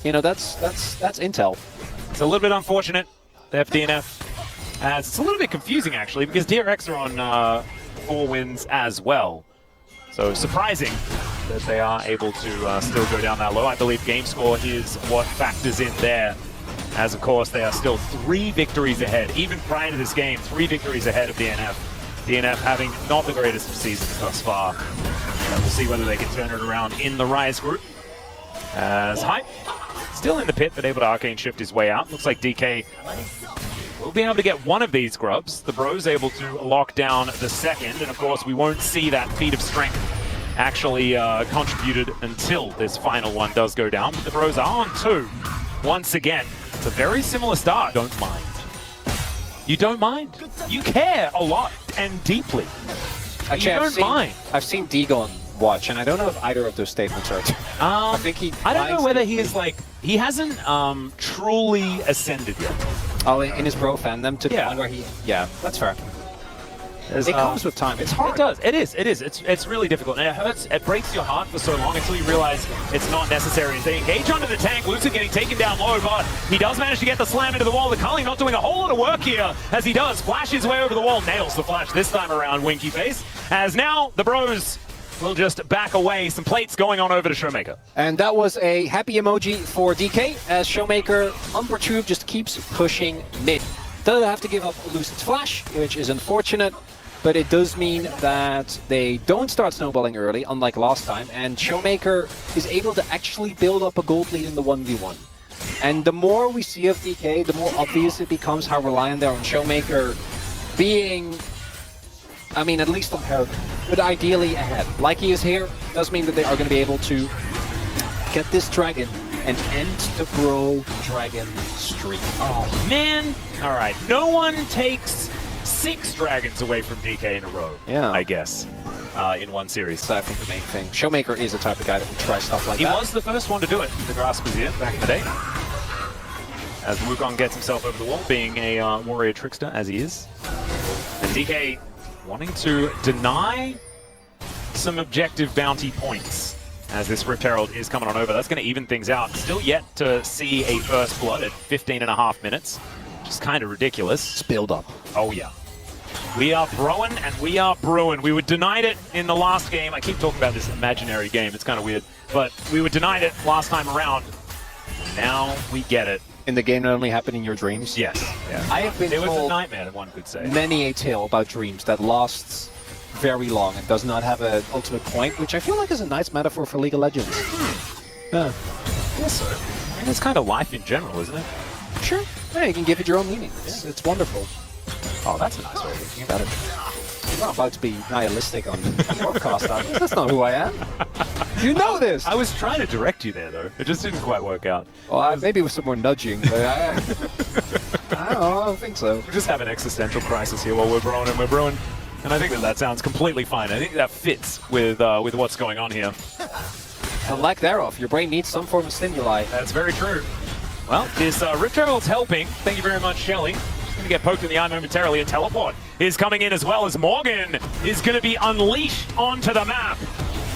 You know, that's intel. It's a little bit unfortunate, the FDNF, as it's a little bit confusing actually, because DRX are on 4 wins as well. So surprising that they are able to still go down that low. I believe game score is what factors in there, as of course they are still 3 victories ahead. Even prior to this game, 3 victories ahead of DNF. DNF having not the greatest of seasons thus far. We'll see whether they can turn it around in the Rise group. As Hype, still in the pit, but able to arcane shift his way out. Looks like DK will be able to get one of these grubs. The Bros able to lock down the second, and of course we won't see that feat of strength actually contributed until this final one does go down. But the Bros are on 2 once again. It's a very similar start. Don't mind. You don't mind. You care a lot and deeply. Actually, you don't mind. I've seen Degon watch, and I don't know if either of those statements are true. I think I don't know whether he is like, he hasn't truly ascended yet. Oh, in his bro fandom to the point where he, yeah, that's fair. It comes with time. It's hard. It does. It is. It is. It's really difficult. And it hurts. It breaks your heart for so long until you realize it's not necessary. As they engage onto the tank, Lucid getting taken down low, but he does manage to get the slam into the wall. The Culling not doing a whole lot of work here, as he does flash his way over the wall. Nails the flash this time around, Winky Face. As now the Bros will just back away. Some plates going on over to Showmaker. And that was a happy emoji for DK, as Showmaker, unperturbed, just keeps pushing mid. Doesn't have to give up Lucid's flash, which is unfortunate. But it does mean that they don't start snowballing early, unlike last time, and Showmaker is able to actually build up a gold lead in the 1v1. And the more we see of DK, the more obvious it becomes how reliant they are on Showmaker being, I mean, at least comparative, but ideally ahead. Like he is here, does mean that they are going to be able to get this dragon and end the Bro Dragon streak. Oh, man. All right. No one takes 6 dragons away from DK in a row, I guess, in one series. So I think the main thing. Showmaker is the type of guy that will try stuff like that. He was the first one to do it, the Grasp was here back in the day. As Wukong gets himself over the wall, being a warrior trickster, as he is. And DK wanting to deny some objective bounty points, as this Rift Herald is coming on over. That's going to even things out. Still yet to see a first blood at 15.5 minutes. Just kind of ridiculous. It's build up. Oh, yeah. We are broing and we are brewing. We were denied it in the last game. I keep talking about this imaginary game. It's kind of weird. But we were denied it last time around. Now we get it. In the game that only happened in your dreams? Yes. Yeah. I have been told, it was a nightmare, one could say. Many a tale about dreams that lasts very long and does not have an ultimate point, which I feel like is a nice metaphor for League of Legends. Yeah. Yes, sir. I mean, it's kind of life in general, isn't it? Sure. Yeah, you can give it your own meaning. It's wonderful. Oh, that's a nice way of thinking about it. I'm not about to be nihilistic on broadcast. That's not who I am. You know this. I was trying to direct you there, though. It just didn't quite work out. Well, maybe with some more nudging, but I don't think so. We just have an existential crisis here while we're brewing and we're brewing. And I think that sounds completely fine. I think that fits with what's going on here. And lack thereof, your brain needs some form of stimuli. That's very true. Well, this Rift Herald's helping. Thank you very much, Shelly. Going to get poked in the eye momentarily. A teleport is coming in as well, as Morgan is going to be unleashed onto the map.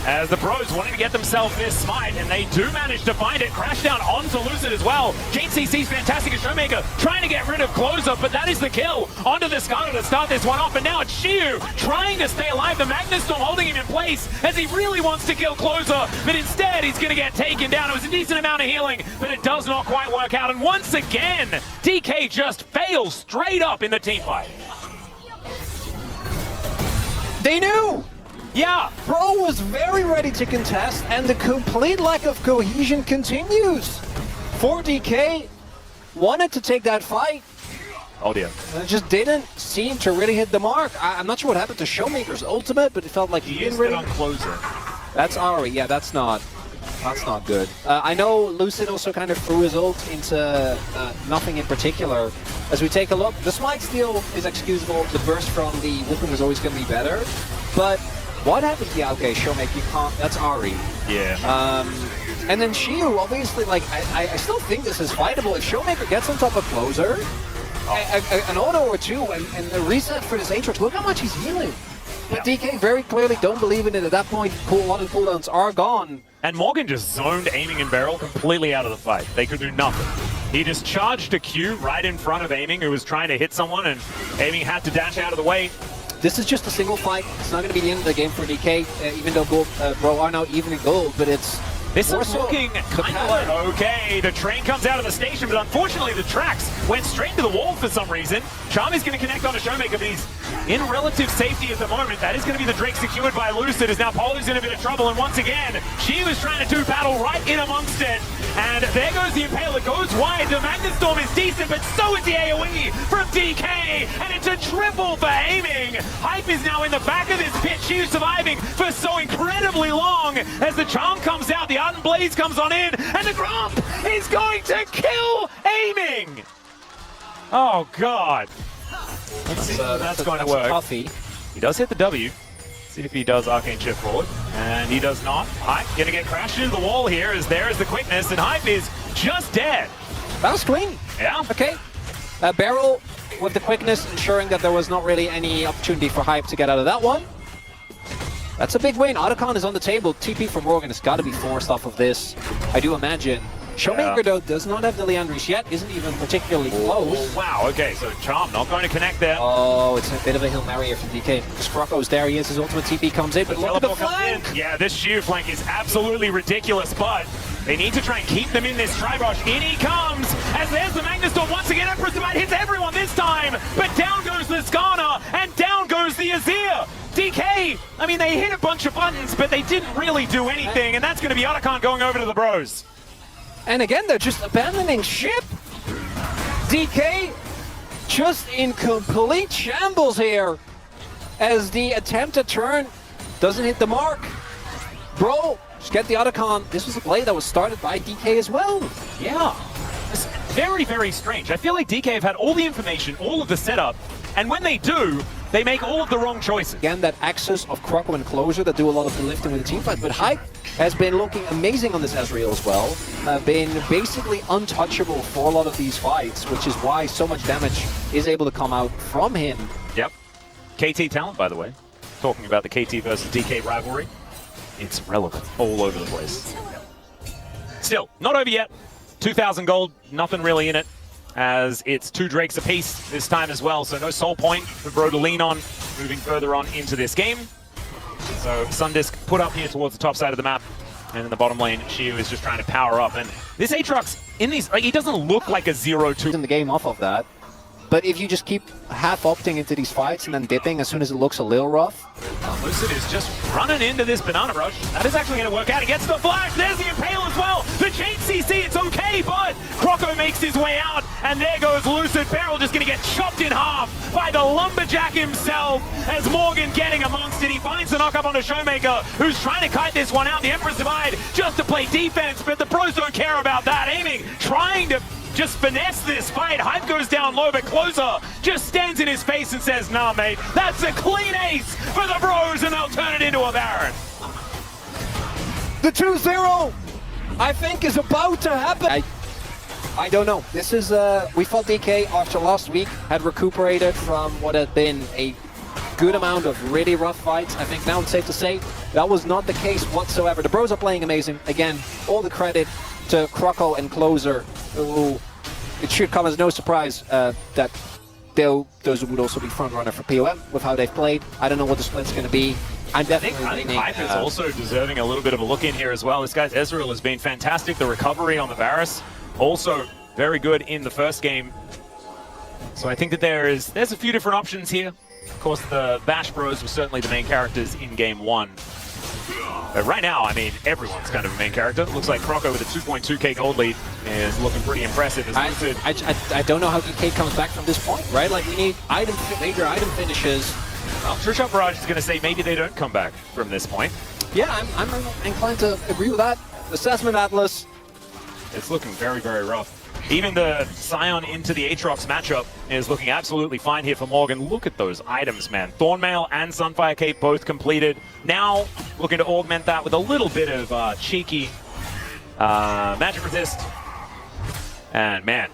As the Bros wanting to get themselves this smite, and they do manage to find it. Crash down onto Lucid as well. JCC's fantastic as Showmaker trying to get rid of Closer, but that is the kill. Onto the Skarner to start this one off, and now it's Shiu trying to stay alive. The Magnus Storm holding him in place as he really wants to kill Closer, but instead he's going to get taken down. It was a decent amount of healing, but it does not quite work out. And once again, DK just fails straight up in the team fight. They knew! Yeah, Bro was very ready to contest, and the complete lack of cohesion continues. 4DK wanted to take that fight. Oh dear. It just didn't seem to really hit the mark. I'm not sure what happened to Showmaker's ultimate, but it felt like he didn't really... on Closer. That's Ari, yeah, that's not good. I know Lucid also kind of threw his ult into nothing in particular. As we take a look, the smite steal is excusable. The burst from the Wukong is always going to be better, but what happened? Yeah, okay, Showmaker, you can't. That's Ari. Yeah. And then Shiu, obviously, like, I still think this is fightable. If Showmaker gets on top of Closer, an auto or two, and the reset for this Aatrox, look how much he's healing. But DK very clearly don't believe in it at that point. A lot of cooldowns are gone. And Morgan just zoned aiming and barrel completely out of the fight. They could do nothing. He just charged a Q right in front of Aiming, who was trying to hit someone, and Aiming had to dash out of the way. This is just a single fight. It's not going to be the end of the game for DK, even though Bro are now even in gold, but it's... This is looking kind of like, okay, the train comes out of the station, but unfortunately the tracks went straight to the wall for some reason. Charmy's going to connect on a Showmaker, but he's in relative safety at the moment. That is going to be the Drake secured by Lucid, as now Polu's in a bit of trouble, and once again, she was trying to do battle right in amongst it. And there goes the Impaler, goes wide. The Magnet Storm is decent, but so is the AoE from DK, and it's a triple for Aiming. Hype is now in the back of this pit. She is surviving for so incredibly long as the charm comes out, the Ardent Blaze comes on in, and the Grump is going to kill Aiming. Oh, God. Let's see if that's going to work. Toughy. He does hit the W. See if he does Arcane Shift forward. And he does not. Hype going to get crashed into the wall here, as there is the quickness, and Hype is just dead. That was clean. Yeah. Okay. Barrel with the quickness, ensuring that there was not really any opportunity for Hype to get out of that one. That's a big win. Otacon is on the table. TP for Morgan has got to be forced off of this, I do imagine. Showmaker, though, does not have the Leandris yet, isn't even particularly close. Wow, okay, so Charm not going to connect there. Oh, it's a bit of a Hail Mary here from DK. Scrocco's there, he is, his ultimate TP comes in, but look at the flank! Yeah, this sheer flank is absolutely ridiculous, but they need to try and keep them in this Tribosh. In he comes, as there's the Magnet Storm once again. Empress Divide hits everyone this time, but down goes the Skarner, and down goes the Azir. DK, I mean, they hit a bunch of buttons, but they didn't really do anything, and that's going to be Otacon going over to the Bros. And again, they're just abandoning ship. DK just in complete shambles here, as the attempted turn doesn't hit the mark. Bro, just get the Otacon. This was a play that was started by DK as well. Yeah, it's very, very strange. I feel like DK have had all the information, all of the setup, and when they do, they make all of the wrong choices. Again, that axis of Crocco and Closer that do a lot of the lifting with the team fight, but Hype has been looking amazing on this Ezreal as well. Been basically untouchable for a lot of these fights, which is why so much damage is able to come out from him. Yep. KT talent, by the way. Talking about the KT versus DK rivalry. It's relevant all over the place. Still, not over yet. 2,000 gold, nothing really in it, as it's 2 Drakes apiece this time as well, so no soul point for Bro to lean on, moving further on into this game. So Sundisk put up here towards the top side of the map, and in the bottom lane, Shiu is just trying to power up, and this Aatrox, in these, like, he doesn't look like a 0-2. In the game off of that, but if you just keep half-opting into these fights and then dipping as soon as it looks a little rough. Lucid is just running into this Banana Rush. That is actually going to work out. He gets the flash. There's the Impale as well. The chain CC, it's okay, but Crocco makes his way out, and there goes Lucid. Beryl just going to get chopped in half by the Lumberjack himself, as Morgan getting amongst it. He finds the knock-up on a Showmaker, who's trying to kite this one out. The Empress Divide just to play defense, but the pros don't care about that. Aiming, trying to just finesse this fight. Hype goes down low, but Closer just stands in his face and says, nah, mate, that's a clean ace for the Bros, and they'll turn it into a Baron. The 2-0, I think, is about to happen. I don't know. This is, we fought DK after last week, had recuperated from what had been a good amount of really rough fights. I think now it's safe to say that was not the case whatsoever. The Bros are playing amazing. Again, all the credit to Crocco and Closer, who it should come as no surprise that those would also be front runner for POM with how they've played. I don't know what the split's going to be. I think Hype is also deserving a little bit of a look in here as well. This guy's Ezreal has been fantastic. The recovery on the Varus also very good in the first game. So I think that there's a few different options here. Of course, the Bash Bros were certainly the main characters in Game 1. But right now, I mean, everyone's kind of a main character. Looks like Crocco with a 2.2k gold lead is looking pretty impressive. I don't know how DK comes back from this point, right? Like, we need major item finishes. Well, Trisha Barrage is going to say maybe they don't come back from this point. Yeah, I'm inclined to agree with that. Assessment Atlas. It's looking very, very rough. Even the Scion into the Aatrox matchup is looking absolutely fine here for Morgan. Look at those items, man. Thornmail and Sunfire Cape both completed. Now looking to augment that with a little bit of cheeky magic resist. And man,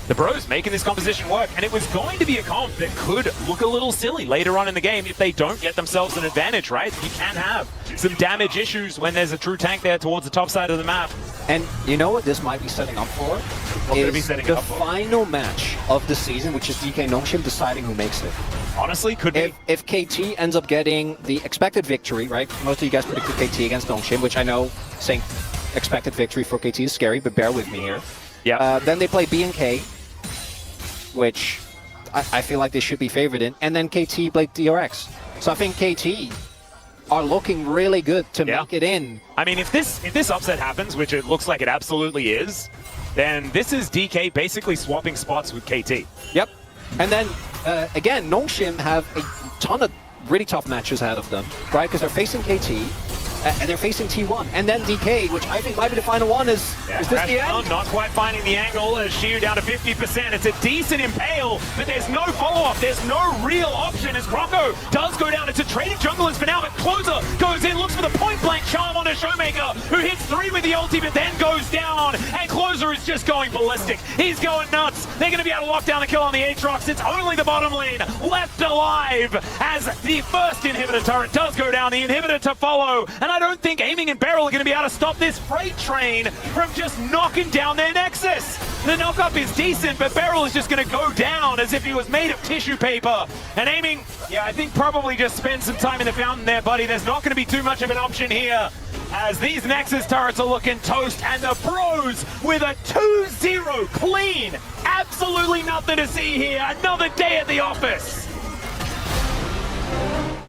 the Bros making this composition work, and it was going to be a comp that could look a little silly later on in the game if they don't get themselves an advantage, right? You can have some damage issues when there's a true tank there towards the top side of the map. And you know what this might be setting up for? What could it be setting the up for? final match of the season, which is DK Nongshim deciding who makes it. Honestly, could be. If KT ends up getting the expected victory, right? Most of you guys predicted KT against Nongshim, which I know saying expected victory for KT is scary, but bear with me here. Yeah. Then they play B&K, which I feel like they should be favored in, and then KT play DRX. So I think KT are looking really good to make it in. I mean, if this upset happens, which it looks like it absolutely is, then this is DK basically swapping spots with KT. Yep. And then, again, Nongshim have a ton of really tough matches ahead of them, right? Because they're facing KT, and they're facing T1. And then DK, which I think might be the final one, is this the end? Not quite finding the angle as Shiu down to 50%. It's a decent impale, but there's no follow-up. There's no real option as Croco does go down. It's a trading junglers for now, but Closer goes in, looks for the point-blank charm on a Showmaker, who hits 3 with the ulti, but then goes down, and Closer is just going ballistic. He's going nuts. They're going to be able to lock down the kill on the Aatrox. It's only the bottom lane left alive as the first inhibitor turret does go down, the inhibitor to follow, and I don't think Aiming and Beryl are going to be able to stop this freight train from just knocking down their Nexus. The knock-up is decent, but Beryl is just going to go down as if he was made of tissue paper. And Aiming, yeah, I think probably just spend some time in the fountain there, buddy. There's not going to be too much of an option here as these Nexus turrets are looking toast, and the Bros with a 2-0 clean. Absolutely nothing to see here. Another day at the office.